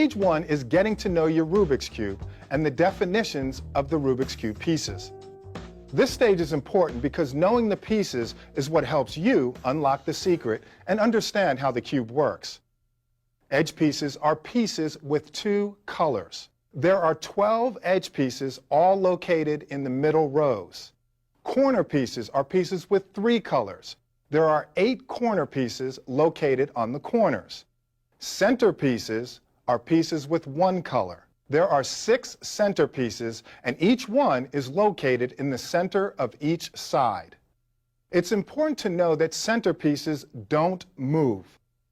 Stage 1 is getting to know your Rubik's Cube and the definitions of the Rubik's Cube pieces. This stage is important because knowing the pieces is what helps you unlock the secret and understand how the cube works. Edge pieces are pieces with 2 colors. There are 12 edge pieces, all located in the middle rows. Corner pieces are pieces with 3 colors. There are 8 corner pieces located on the corners. Center pieces are pieces with 1 color. There are 6 center pieces, and each one is located in the center of each side. It's important to know that center pieces don't move.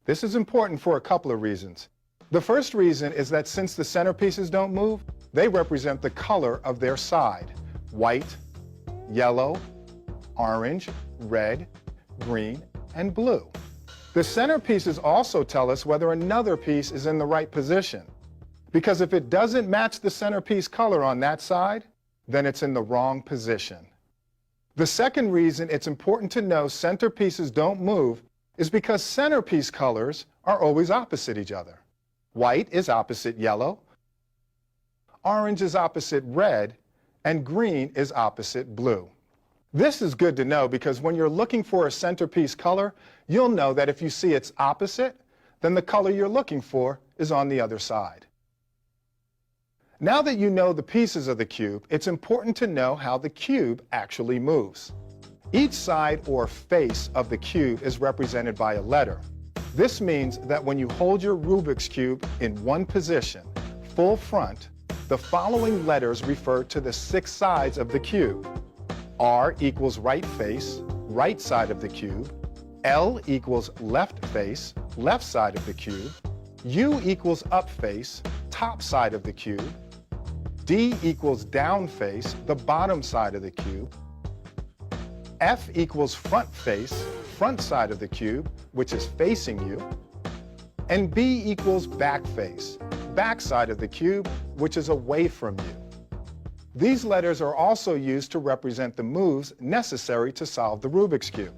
This is important for a couple of reasons. The first reason is that since the center pieces don't move, they represent the color of their side: white, yellow, orange, red, green, and blue. The center pieces also tell us whether another piece is in the right position, because if it doesn't match the centerpiece color on that side, then it's in the wrong position. The second reason it's important to know center pieces don't move is because centerpiece colors are always opposite each other. White is opposite yellow, orange is opposite red, and green is opposite blue. This is good to know because when you're looking for a centerpiece color, you'll know that if you see its opposite, then the color you're looking for is on the other side. Now that you know the pieces of the cube, it's important to know how the cube actually moves. Each side or face of the cube is represented by a letter. This means that when you hold your Rubik's Cube in one position, full front, the following letters refer to the 6 sides of the cube. R equals right face, right side of the cube. L equals left face, left side of the cube. U equals up face, top side of the cube. D equals down face, the bottom side of the cube. F equals front face, front side of the cube, which is facing you. And B equals back face, back side of the cube, which is away from you. These letters are also used to represent the moves necessary to solve the Rubik's Cube.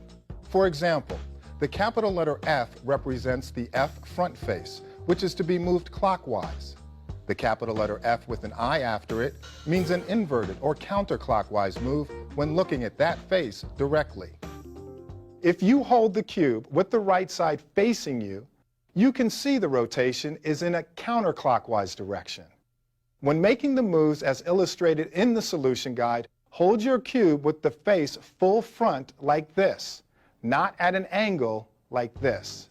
For example, the capital letter F represents the F front face, which is to be moved clockwise. The capital letter F with an I after it means an inverted or counterclockwise move when looking at that face directly. If you hold the cube with the right side facing you, you can see the rotation is in a counterclockwise direction. When making the moves as illustrated in the solution guide, hold your cube with the face full front like this, not at an angle like this.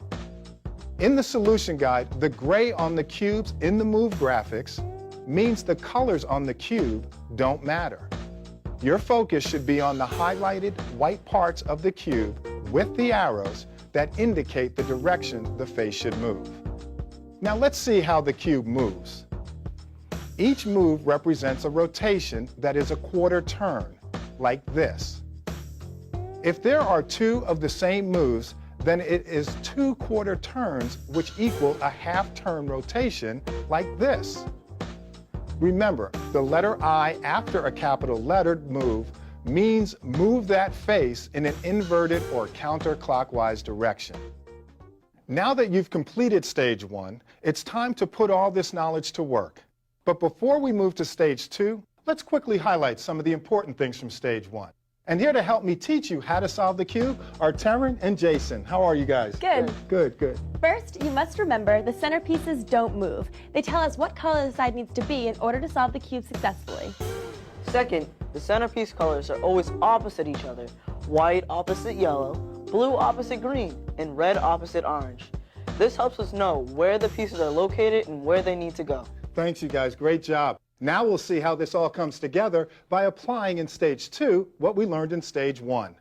In the solution guide, the gray on the cubes in the move graphics means the colors on the cube don't matter. Your focus should be on the highlighted white parts of the cube with the arrows that indicate the direction the face should move. Now let's see how the cube moves. Each move represents a rotation that is a quarter turn, like this. If there are 2 of the same moves, then it is 2 quarter turns, which equal a half-turn rotation, like this. Remember, the letter I after a capital lettered move means move that face in an inverted or counterclockwise direction. Now that you've completed stage 1, it's time to put all this knowledge to work. But before we move to stage 2, let's quickly highlight some of the important things from stage 1. And here to help me teach you how to solve the cube are Taryn and Jason. How are you guys? Good. Good. First, you must remember the centerpieces don't move. They tell us what color the side needs to be in order to solve the cube successfully. Second, the centerpiece colors are always opposite each other. White opposite yellow, blue opposite green, and red opposite orange. This helps us know where the pieces are located and where they need to go. Thanks, you guys. Great job. Now we'll see how this all comes together by applying in stage 2 what we learned in stage 1.